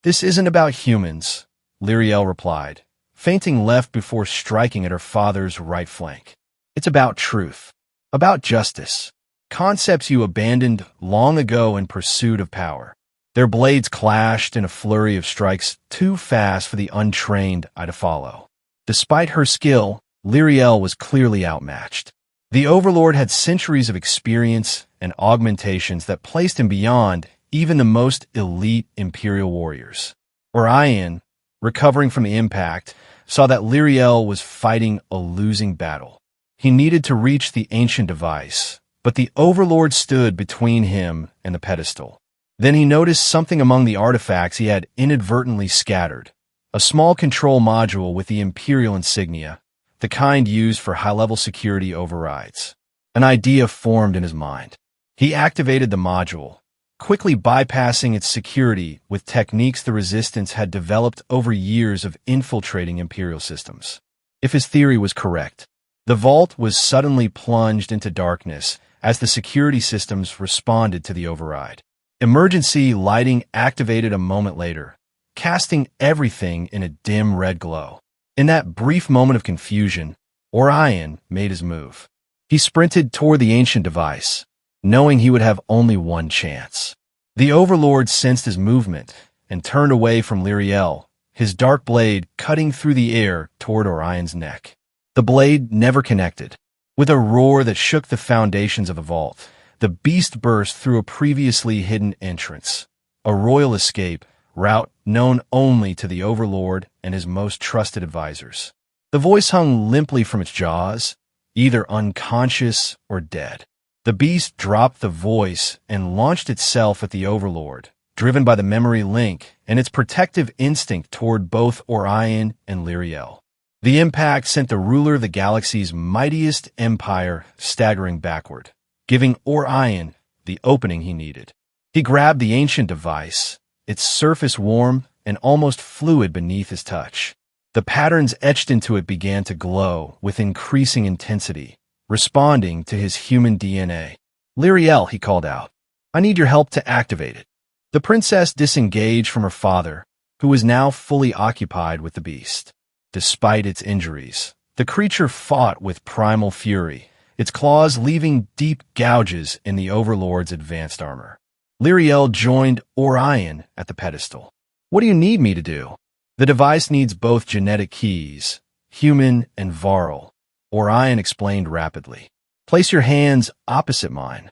This isn't about humans, Lyriel replied, fainting left before striking at her father's right flank. It's about truth, about justice, concepts you abandoned long ago in pursuit of power. Their blades clashed in a flurry of strikes too fast for the untrained eye to follow. Despite her skill, Lyriel was clearly outmatched. The Overlord had centuries of experience and augmentations that placed him beyond even the most elite Imperial warriors. Orion, recovering from the impact, saw that Lyriel was fighting a losing battle. He needed to reach the ancient device, but the Overlord stood between him and the pedestal. Then he noticed something among the artifacts he had inadvertently scattered. A small control module with the Imperial insignia, the kind used for high-level security overrides. An idea formed in his mind. He activated the module, quickly bypassing its security with techniques the Resistance had developed over years of infiltrating Imperial systems. If his theory was correct, the vault was suddenly plunged into darkness as the security systems responded to the override. Emergency lighting activated a moment later, casting everything in a dim red glow. In that brief moment of confusion, Orion made his move. He sprinted toward the ancient device, knowing he would have only one chance. The Overlord sensed his movement and turned away from Lyriel, his dark blade cutting through the air toward Orion's neck. The blade never connected. With a roar that shook the foundations of the vault, the beast burst through a previously hidden entrance, a royal escape route known only to the Overlord and his most trusted advisors. The voice hung limply from its jaws, either unconscious or dead. The beast dropped the voice and launched itself at the Overlord, driven by the memory link and its protective instinct toward both Orion and Lyriel. The impact sent the ruler of the galaxy's mightiest empire staggering backward, giving Orion the opening he needed. He grabbed the ancient device, its surface warm and almost fluid beneath his touch. The patterns etched into it began to glow with increasing intensity, responding to his human DNA. Lyriel, he called out, I need your help to activate it. The princess disengaged from her father, who was now fully occupied with the beast. Despite its injuries, the creature fought with primal fury, its claws leaving deep gouges in the Overlord's advanced armor. Lyriel joined Orion at the pedestal. What do you need me to do? The device needs both genetic keys, human and Varl, Orion explained rapidly. Place your hands opposite mine.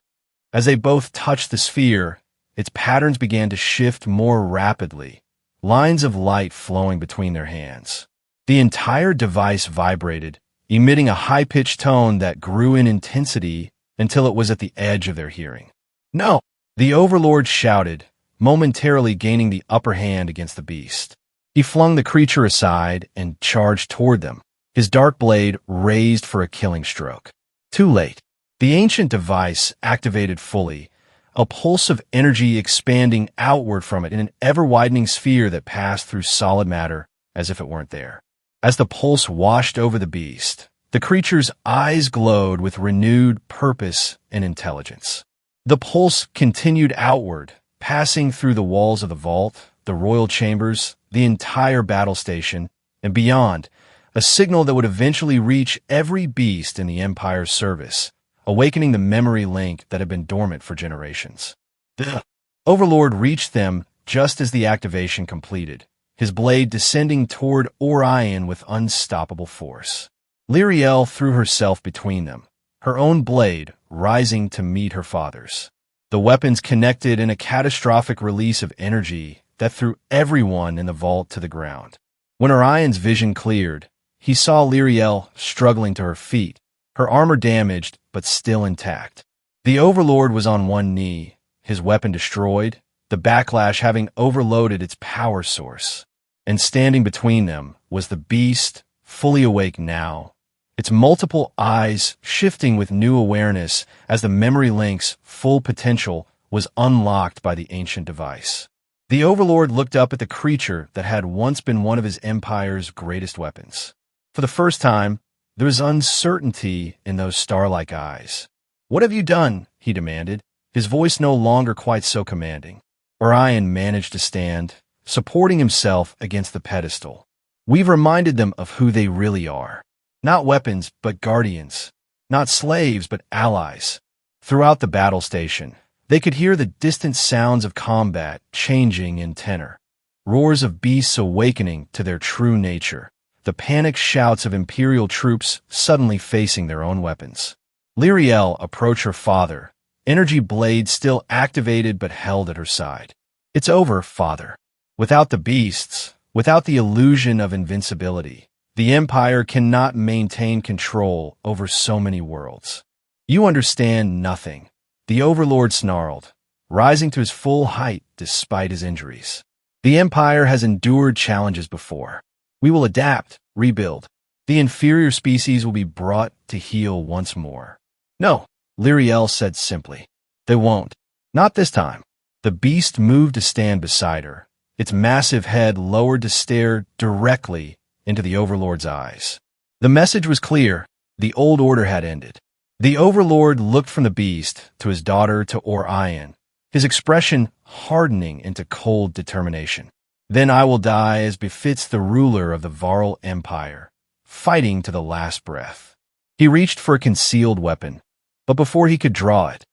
As they both touched the sphere, its patterns began to shift more rapidly, lines of light flowing between their hands. The entire device vibrated, emitting a high-pitched tone that grew in intensity until it was at the edge of their hearing. No! The Overlord shouted, momentarily gaining the upper hand against the beast. He flung the creature aside and charged toward them, his dark blade raised for a killing stroke. Too late. The ancient device activated fully, a pulse of energy expanding outward from it in an ever-widening sphere that passed through solid matter as if it weren't there. As the pulse washed over the beast, the creature's eyes glowed with renewed purpose and intelligence. The pulse continued outward, passing through the walls of the vault, the royal chambers, the entire battle station, and beyond, a signal that would eventually reach every beast in the Empire's service, awakening the memory link that had been dormant for generations. The Overlord reached them just as the activation completed, his blade descending toward Orion with unstoppable force. Lyriel threw herself between them, her own blade rising to meet her father's. The weapons connected in a catastrophic release of energy that threw everyone in the vault to the ground. When Orion's vision cleared, he saw Lyriel struggling to her feet, her armor damaged but still intact. The Overlord was on one knee, his weapon destroyed, the backlash having overloaded its power source. And standing between them was the beast, fully awake now, its multiple eyes shifting with new awareness as the memory link's full potential was unlocked by the ancient device. The Overlord looked up at the creature that had once been one of his empire's greatest weapons. For the first time, there was uncertainty in those star-like eyes. "What have you done?" he demanded, his voice no longer quite so commanding. Orion managed to stand, supporting himself against the pedestal. "We've reminded them of who they really are. Not weapons, but guardians. Not slaves, but allies." Throughout the battle station, they could hear the distant sounds of combat changing in tenor, roars of beasts awakening to their true nature, the panicked shouts of Imperial troops suddenly facing their own weapons. Lyriel approached her father, energy blade still activated but held at her side. "It's over, father. Without the beasts, without the illusion of invincibility, the Empire cannot maintain control over so many worlds." "You understand nothing," the Overlord snarled, rising to his full height despite his injuries. "The Empire has endured challenges before. We will adapt, rebuild. The inferior species will be brought to heal once more." "No," Lyriel said simply. "They won't. Not this time." The beast moved to stand beside her, its massive head lowered to stare directly into the Overlord's eyes. The message was clear. The old order had ended. The Overlord looked from the beast to his daughter to Orion, his expression hardening into cold determination. "Then I will die as befits the ruler of the Varl Empire, fighting to the last breath." He reached for a concealed weapon, but before he could draw it,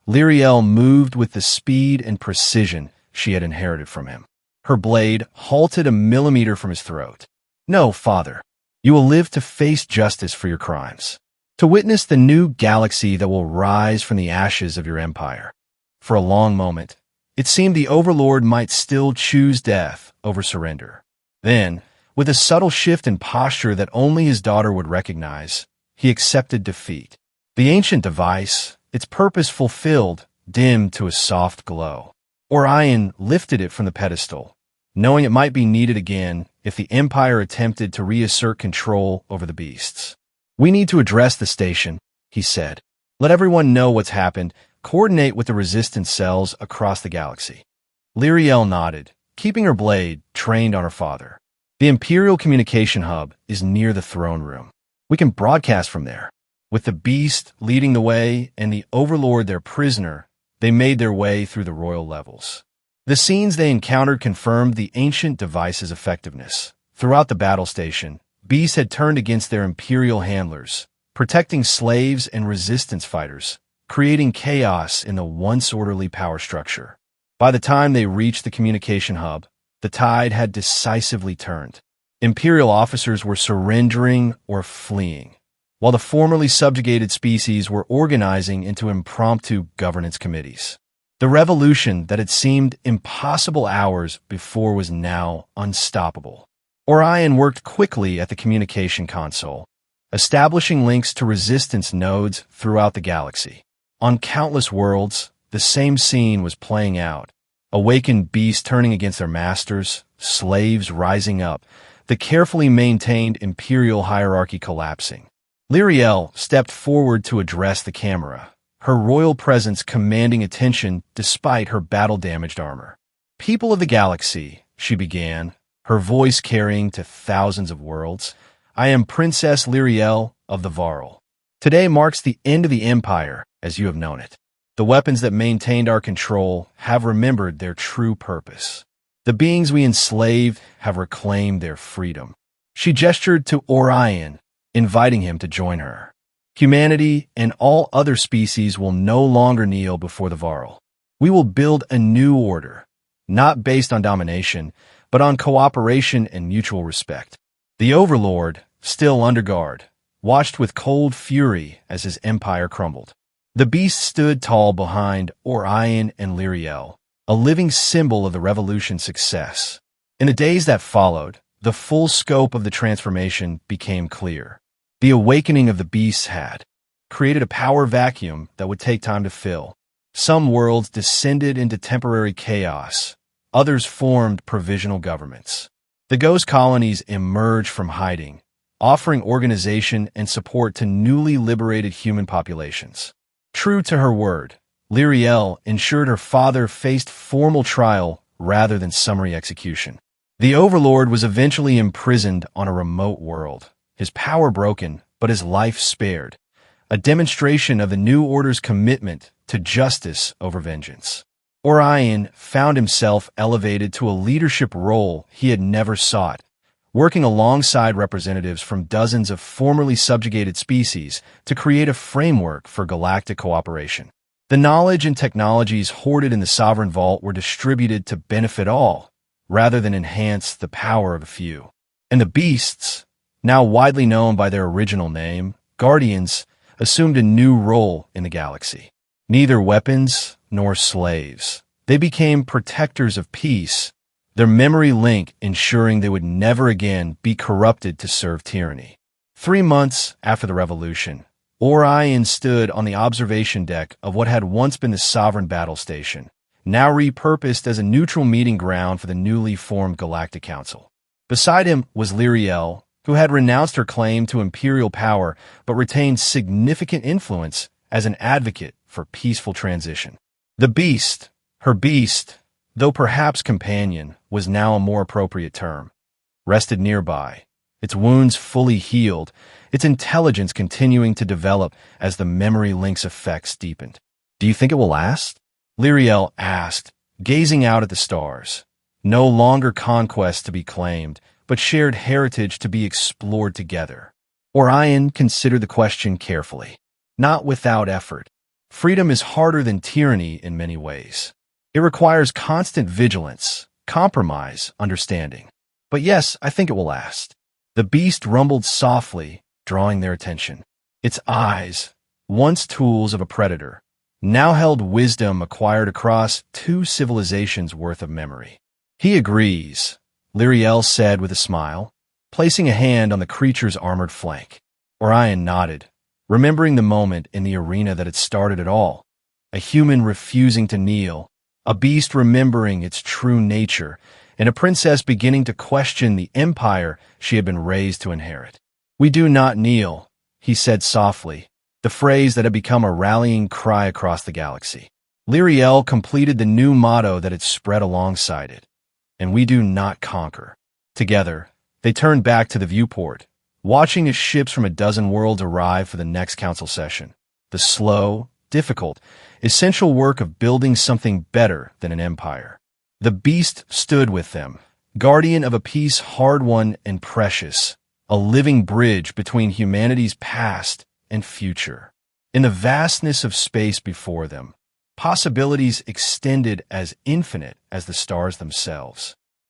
Lyriel moved with the speed and precision she had inherited from him. Her blade halted a millimeter from his throat. "No, father. You will live to face justice for your crimes, to witness the new galaxy that will rise from the ashes of your empire." For a long moment, it seemed the Overlord might still choose death over surrender. Then, with a subtle shift in posture that only his daughter would recognize, he accepted defeat. The ancient device, its purpose fulfilled, dimmed to a soft glow. Orion lifted it from the pedestal, knowing it might be needed again if the Empire attempted to reassert control over the beasts. "We need to address the station," he said. "Let everyone know what's happened. Coordinate with the resistance cells across the galaxy." Lyriel nodded, keeping her blade trained on her father. "The Imperial Communication Hub is near the throne room. We can broadcast from there." With the beast leading the way and the Overlord their prisoner, they made their way through the royal levels. The scenes they encountered confirmed the ancient device's effectiveness. Throughout the battle station, beasts had turned against their Imperial handlers, protecting slaves and resistance fighters, creating chaos in the once orderly power structure. By the time they reached the communication hub, the tide had decisively turned. Imperial officers were surrendering or fleeing, while the formerly subjugated species were organizing into impromptu governance committees. The revolution that had seemed impossible hours before was now unstoppable. Orion worked quickly at the communication console, establishing links to resistance nodes throughout the galaxy. On countless worlds, the same scene was playing out. Awakened beasts turning against their masters, slaves rising up, the carefully maintained Imperial hierarchy collapsing. Lyriel stepped forward to address the camera, her royal presence commanding attention despite her battle-damaged armor. "People of the galaxy," she began, her voice carrying to thousands of worlds, "I am Princess Lyriel of the Varl. Today marks the end of the Empire, as you have known it. The weapons that maintained our control have remembered their true purpose. The beings we enslaved have reclaimed their freedom." She gestured to Orion, inviting him to join her. "Humanity and all other species will no longer kneel before the Varl. We will build a new order, not based on domination, but on cooperation and mutual respect." The Overlord, still under guard, watched with cold fury as his empire crumbled. The beast stood tall behind Orion and Lyriel, a living symbol of the revolution's success. In the days that followed, the full scope of the transformation became clear. The awakening of the beasts had created a power vacuum that would take time to fill. Some worlds descended into temporary chaos. Others formed provisional governments. The ghost colonies emerged from hiding, offering organization and support to newly liberated human populations. True to her word, Lyriel ensured her father faced formal trial rather than summary execution. The Overlord was eventually imprisoned on a remote world, his power broken, but his life spared, a demonstration of the New Order's commitment to justice over vengeance. Orion found himself elevated to a leadership role he had never sought, working alongside representatives from dozens of formerly subjugated species to create a framework for galactic cooperation. The knowledge and technologies hoarded in the Sovereign Vault were distributed to benefit all, rather than enhance the power of a few. And the beasts, now widely known by their original name, Guardians, assumed a new role in the galaxy. Neither weapons nor slaves. They became protectors of peace, their memory link ensuring they would never again be corrupted to serve tyranny. 3 months after the revolution, Orion stood on the observation deck of what had once been the Sovereign Battle Station, now repurposed as a neutral meeting ground for the newly formed Galactic Council. Beside him was Lyriel, who had renounced her claim to imperial power but retained significant influence as an advocate for peaceful transition. The beast, her beast, though perhaps companion, was now a more appropriate term, rested nearby, its wounds fully healed, its intelligence continuing to develop as the memory link's effects deepened. "Do you think it will last?" Lyriel asked, gazing out at the stars. No longer conquest to be claimed, but shared heritage to be explored together. Orion considered the question carefully. Not without effort. Freedom is harder than tyranny in many ways. It requires constant vigilance, compromise, understanding. But yes, I think it will last. The beast rumbled softly, drawing their attention. Its eyes, once tools of a predator, now held wisdom acquired across 2 civilizations' worth of memory. "He agrees," Lyriel said with a smile, placing a hand on the creature's armored flank. Orion nodded, remembering the moment in the arena that had started it all. A human refusing to kneel, a beast remembering its true nature, and a princess beginning to question the empire she had been raised to inherit. "We do not kneel," he said softly, the phrase that had become a rallying cry across the galaxy. Lyriel completed the new motto that had spread alongside it, "And we do not conquer." Together, they turned back to the viewport, watching as ships from a dozen worlds arrived for the next council session. The slow, difficult, essential work of building something better than an empire. The beast stood with them, guardian of a peace hard-won and precious, a living bridge between humanity's past and future. In the vastness of space before them, possibilities extended as infinite as the stars themselves.